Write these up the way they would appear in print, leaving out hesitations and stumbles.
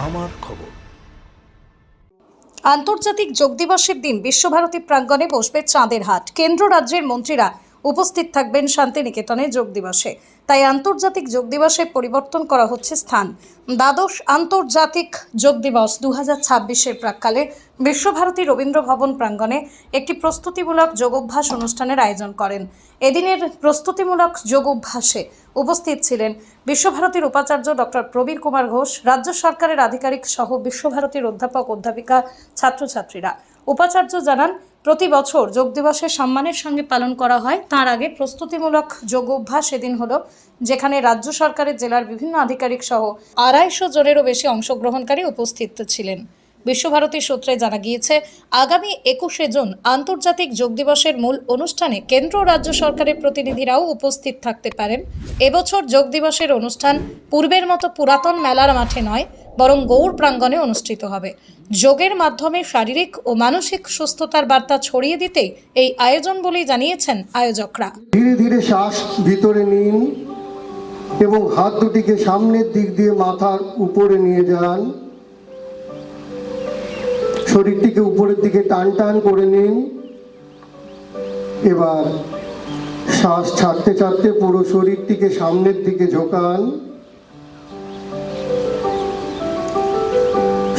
আমার খবর। আন্তর্জাতিক যোগ দিবসের দিন বিশ্বভারতী প্রাঙ্গণে বসবে চাঁদের হাট। কেন্দ্র রাজ্যের মন্ত্রীরা উপস্থিত থাকবেন শান্তিনিকেতনে যোগ দিবসে। তাই আন্তর্জাতিক যোগ দিবসে পরিবর্তন করা হচ্ছে স্থান। দ্বাদশ আন্তর্জাতিক যোগ দিবস 2026-এর প্রাক্কালে বিশ্বভারতী রবীন্দ্র ভবন প্রাঙ্গণে একটি প্রস্তুতিমূলক যোগাভ্যাস অনুষ্ঠানের আয়োজন করেন। এদিনের প্রস্তুতিমূলক যোগাভ্যাসে উপস্থিত ছিলেন বিশ্বভারতীর উপাচার্য ডক্টর প্রবীর কুমার ঘোষ, রাজ্য সরকারের আধিকারিক সহ বিশ্বভারতীর অধ্যাপক অধ্যাপিকা, ছাত্রছাত্রীরা। উপাচার্য জানান, প্রতি বছর যোগ দিবসের সম্মানের সঙ্গে পালন করা হয়। তার আগে প্রস্তুতিমূলক যোগাভ্যাস এদিন হলো, যেখানে রাজ্য সরকারের জেলার বিভিন্ন আধিকারিক সহ 250 জনেরও বেশি অংশগ্রহণকারী উপস্থিত ছিলেন। বিশ্বভারতী সূত্রে জানা গিয়েছে, আগামী 21শে জুন আন্তর্জাতিক যোগ দিবসের মূল অনুষ্ঠানে কেন্দ্র ও রাজ্য সরকারের প্রতিনিধিরাও উপস্থিত থাকতে পারেন। এবছর যোগ দিবসের অনুষ্ঠান পূর্বের মতো পুরাতন মেলার মাঠে নয়, বরং গৌড় প্রাঙ্গণে অনুষ্ঠিত হবে। যোগের মাধ্যমে শারীরিক ও মানসিক সুস্থতার বার্তা ছড়িয়ে দিতেই এই আয়োজন বলেই জানিয়েছেন আয়োজকরা। ধীরে ধীরে শ্বাস ভিতরে নিন এবং হাত দুটিকে সামনের দিক দিয়ে মাথার উপরে নিয়ে যান। শরীরটিকে উপরের দিকে টান টান করে নিন। এবার শ্বাস ছাড়তে ছাড়তে পুরো শরীরটিকে সামনের দিকে ঝোঁকান।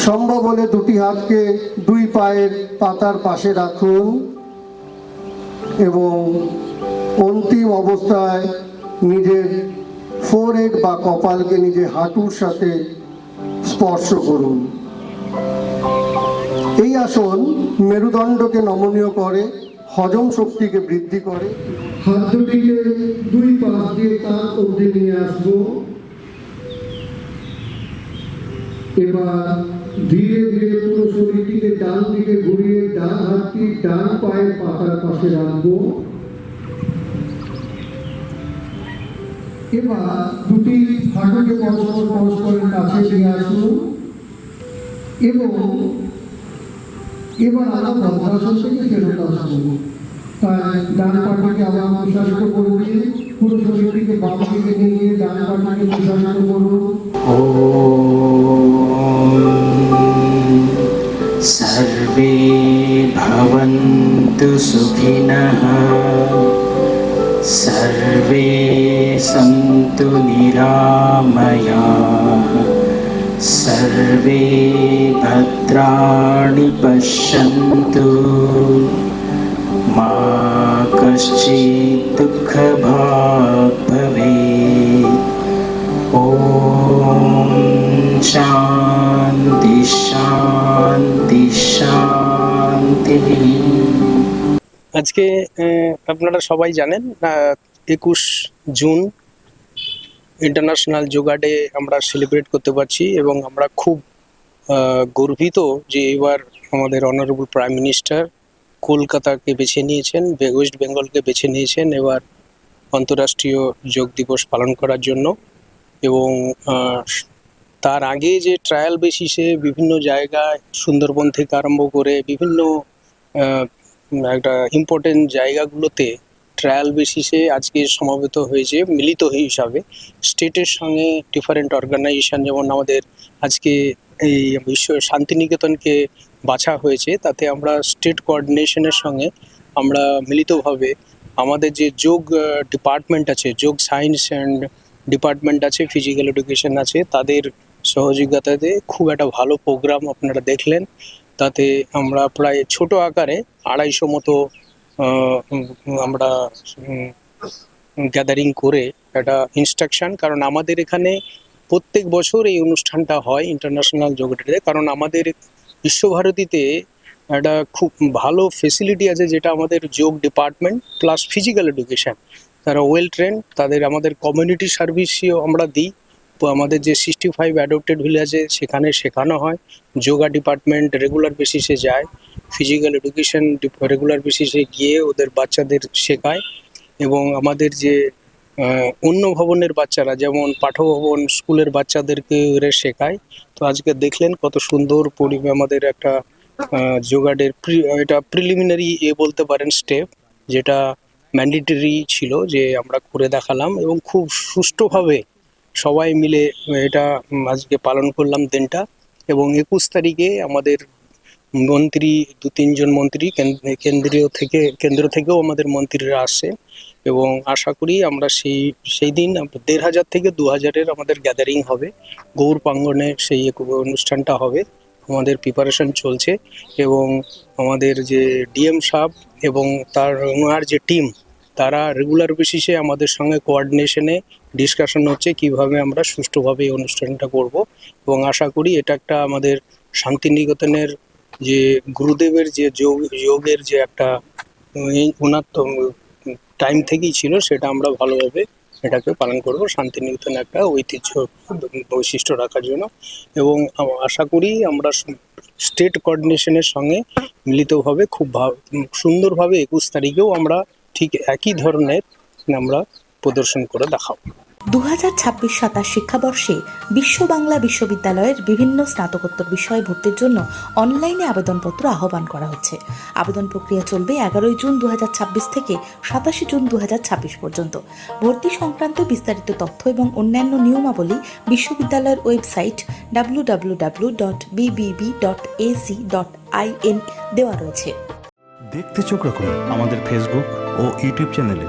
সম্ভব হলে দুটি হাতকে দুই পায়ের পাতার পাশে রাখুন এবং অন্তিম অবস্থায় নিজের ফোরহেড বা কপালকে নিজের হাঁটুর সাথে স্পর্শ করুন। এই আসন মেরুদণ্ডকে নমনীয় করে, হজম শক্তিকে বৃদ্ধি করে। হাত দুটিকে দুই পাশ দিয়ে কাঁধ অবধি নিয়ে আসবো। এবার ধীরে ধীরে পুরো শরীরটিকে ডান দিকে ঘুরিয়ে ডান হাতটি ডান পায়ের পাতার পাশে রাখবো। এবার দুটি হাঁটুকে পরস্পরের কাছে নিয়ে আসুন এবং এবার আমরা বজ্রাসন থেকে ফেরত আসবো। তাই ডান পাটিকে আবার প্রসারিত করে দিয়ে পুরো শরীরটিকে বাম দিকে নিয়ে ডান পাটিকে প্রসারিত করুন। सर्वे भवन्तु सुखिनः, सर्वे सन्तु निरामयाः, सर्वे भद्राणि पश्यन्तु, मा कश्चित् दुःखभाग् भवेत्। ॐ शान्ति शान्ति शान्ति। আজকে আপনারা সবাই জানেন 21 জুন ইন্টারন্যাশনাল যোগা ডে আমরা সেলিব্রেট করতে পারছি এবং আমরা খুব গর্বিত যে এবার আমাদের অনারেবল প্রাইম মিনিস্টার কলকাতাকে বেছে নিয়েছেন, ওয়েস্ট বেঙ্গলকে বেছে নিয়েছেন এবার আন্তর্রাষ্ট্রীয় যোগ দিবস পালন করার জন্য। এবং তার আগে যে ট্রায়াল বেসিসে বিভিন্ন জায়গায় সুন্দরবন থেকে আরম্ভ করে বিভিন্ন একটা ইম্পর্টেন্ট জায়গাগুলোতে ট্রায়াল বেসিসে আজকে সমাবেত হয়েছে মিলিত হিসাবে স্টেটের সঙ্গে ডিফারেন্ট অর্গানাইজেশন। যেমন আমাদের আজকে এই বিশ্ব শান্তিনিকেতনকে বাছা হয়েছে, তাতে আমরা স্টেট কোঅর্ডিনেশনের সঙ্গে আমরা মিলিতভাবে আমাদের যে যোগ ডিপার্টমেন্ট আছে, যোগ সায়েন্স অ্যান্ড ডিপার্টমেন্ট আছে, ফিজিক্যাল এডুকেশন আছে, তাদের সহযোগিতাতে খুব একটা ভালো প্রোগ্রাম আপনারা দেখলেন। তাতে আমরা প্রায় ছোট আকারে 250 মতো আমরা গ্যাদারিং করে একটা ইনস্ট্রাকশন, কারণ আমাদের এখানে প্রত্যেক বছর এই অনুষ্ঠানটা হয় ইন্টারন্যাশনাল যোগ ডেতে, কারণ আমাদের বিশ্বভারতীতে একটা খুব ভালো ফেসিলিটি আছে, যেটা আমাদের যোগ ডিপার্টমেন্ট প্লাস ফিজিক্যাল এডুকেশন, তারা ওয়েল ট্রেন। তাদের আমাদের কমিউনিটি সার্ভিসও আমরা দিই। তো আমাদের যে 65 অ্যাডপ্টেড ভিলেজে সেখানে শেখানো হয়। যোগা ডিপার্টমেন্ট রেগুলার বেসিসে যায়, ফিজিক্যাল এডুকেশন রেগুলার বেসিসে গিয়ে ওদের বাচ্চাদের শেখায়। এবং আমাদের যে অন্য ভবনের বাচ্চারা, যেমন পাঠভবন স্কুলের বাচ্চাদেরকে ওরা শেখায়। তো আজকে দেখলেন কত সুন্দর পরিবেশ আমাদের একটা যোগাডের এটা প্রিলিমিনারি বলতে পারেন স্টেপ, যেটা ম্যান্ডেটরি ছিল যে আমরা করে দেখালাম এবং খুব সুষ্ঠুভাবে সবাই মিলে এটা আজকে পালন করলাম দিনটা। এবং 21 তারিখে আমাদের মন্ত্রী 2-3 জন মন্ত্রী কেন্দ্র থেকেও আমাদের মন্ত্রীরা আসে এবং আশা করি আমরা সেই দিন 1,500 থেকে 2,000-এর আমাদের গ্যাদারিং হবে। গৌড় প্রাঙ্গণে সেই অনুষ্ঠানটা হবে। আমাদের প্রিপারেশন চলছে এবং আমাদের যে ডিএম সাহেব এবং ওনার যে টিম, তারা রেগুলার বেসিসে আমাদের সঙ্গে কোঅর্ডিনেশনে ডিসকাশন হচ্ছে কিভাবে আমরা সুষ্ঠুভাবে এই অনুষ্ঠানটা করব এবং আশা করি এটা একটা আমাদের শান্তিনিকেতনের যে গুরুদেবের যে যোগের যে একটা ওনার তো টাইম থেকেই ছিল, সেটা আমরা ভালোভাবে এটাকে পালন করব শান্তিনিকেতন একটা ঐতিহ্য বৈশিষ্ট্য রাখার জন্য। এবং আশা করি আমরা স্টেট কোঅর্ডিনেশনের সঙ্গে মিলিতভাবে খুব সুন্দরভাবে 21 তারিখেও আমরা ঠিক একই ধরনের আমরা প্রদর্শন করে দেখাবো। 2026-27 শিক্ষাবর্ষে বিশ্ব বাংলা বিশ্ববিদ্যালয়ের বিভিন্ন স্নাতকোত্তর বিষয়ে ভর্তির জন্য অনলাইনে আবেদনপত্র আহ্বান করা হচ্ছে। আবেদন প্রক্রিয়া চলবে 11 জুন 2026 থেকে 27 জুন 2026 পর্যন্ত। ভর্তি সংক্রান্ত বিস্তারিত তথ্য এবং অন্যান্য নিয়মাবলী বিশ্ববিদ্যালয়ের ওয়েবসাইট www.bbb.ac.in দেওয়া রয়েছে। দেখতে চোখ রাখুন আমাদের ফেসবুক ও ইউটিউব চ্যানেলে।